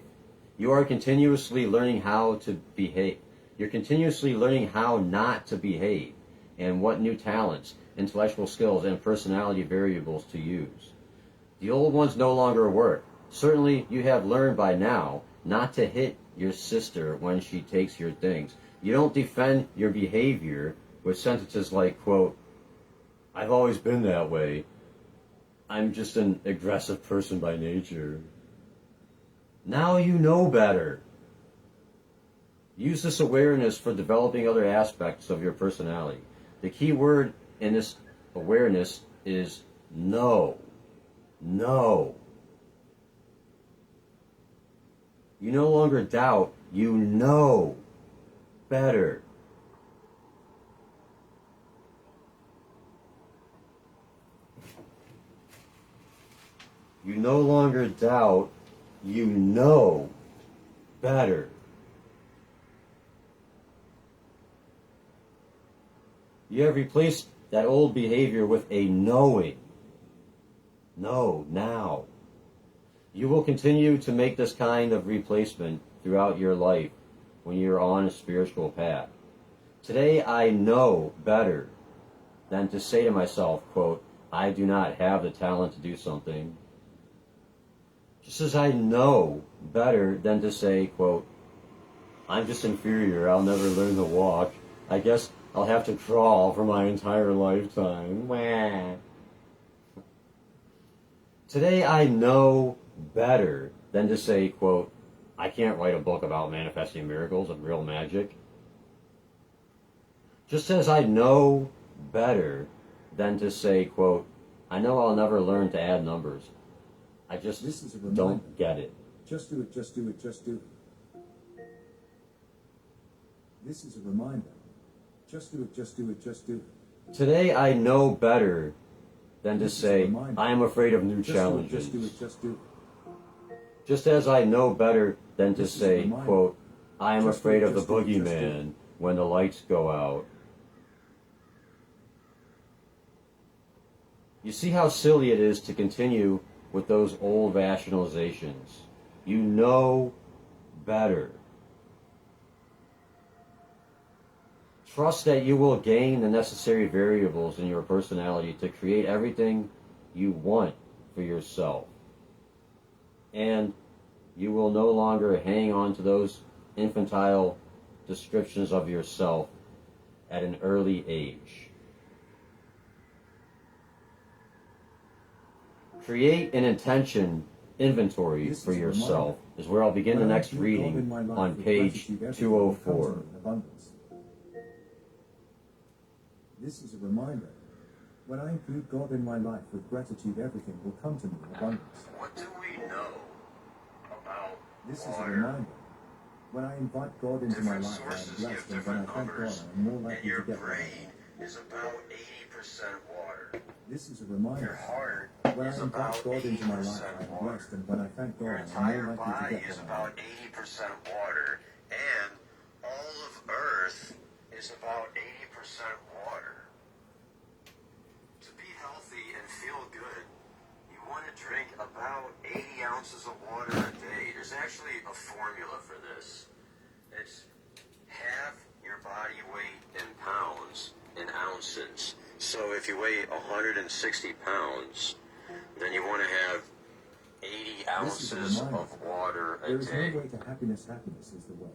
You are continuously learning how to behave. You're continuously learning how not to behave and what new talents, intellectual skills, and personality variables to use. The old ones no longer work. Certainly you have learned by now not to hit your sister when she takes your things. You don't defend your behavior with sentences like, quote, I've always been that way. I'm just an aggressive person by nature. Now you know better. Use this awareness for developing other aspects of your personality. The key word in this awareness is know. Know. You no longer doubt, you know better. You no longer doubt, you know better. You have replaced that old behavior with a knowing. Know now. You will continue to make this kind of replacement throughout your life when you're on a spiritual path. Today I know better. than to say to myself, quote, I do not have the talent to do something. Just as I know better than to say, quote, I'm just inferior, I'll never learn to walk. I guess I'll have to crawl for my entire lifetime. Wah. Today I know better than to say, quote, I can't write a book about manifesting miracles and real magic. Just as I know better than to say, quote, I know I'll never learn to add numbers. I just don't get it. Just do it, just do it, just do it. This is a reminder. Just do it, just do it, just do it. Today I know better than to say, I am afraid of new challenges. Just do it, just do it. Just as I know better than to say, quote, I am afraid of the boogeyman when the lights go out. You see how silly it is to continue with those old rationalizations. You know better. Trust that you will gain the necessary variables in your personality to create everything you want for yourself. And you will no longer hang on to those infantile descriptions of yourself at an early age. Create an intention inventory for yourself is where I'll begin the next reading on page 204. This is a reminder. When I include God in my life with gratitude, everything will come to me in abundance. What do we know about This is a reminder. When I invite God into my life, I am blessed, and when I thank God, I am more likely to get what I want. Is about 80% water. This is a reminder. Your heart When I is invite about God into my life, 80% I am water. blessed, and when I thank Your God, I am entire more likely body to get is what I want. about 80% water, and all of Earth is about 80% water. To be healthy and feel good, you want to drink about 80 ounces of water a day. There's actually a formula for this. It's half your body weight in pounds in ounces. So if you weigh 160 pounds, then you want to have 80 ounces of water a There is day. no way to happiness. Happiness is the way.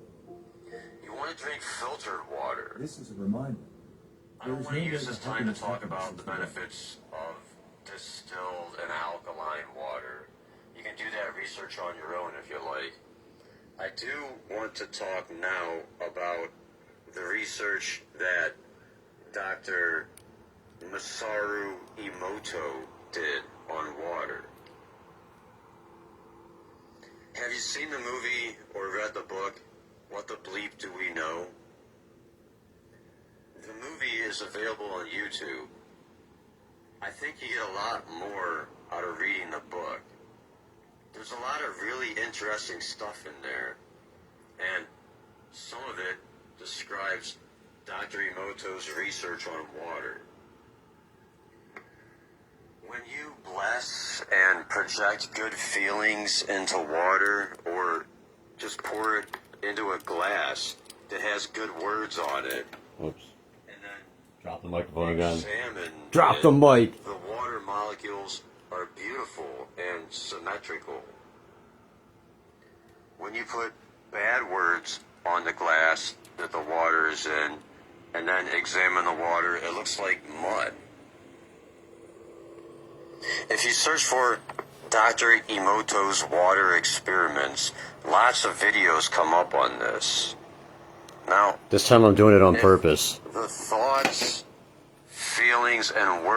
You want to drink filtered water. This is a reminder. I don't want to use this time to talk about the benefits of distilled and alkaline water. You can do that research on your own if you like. I do want to talk now about the research that Dr. Masaru Emoto did on water. Have you seen the movie or read the book, What the Bleep Do We Know? The movie is available on YouTube. I think you get a lot more out of reading the book. There's a lot of really interesting stuff in there, and some of it describes Dr. Emoto's research on water. When you bless and project good feelings into water, or just pour it into a glass that has good words on it, Oops. and then Drop the microphone again. examine Drop it, the mic. the water molecules are beautiful and symmetrical. When you put bad words on the glass that the water is in, and then examine the water, it looks like mud. If you search for Dr. Emoto's water experiments, lots of videos come up on this. Now, This time I'm doing it on purpose. the thoughts, feelings, and words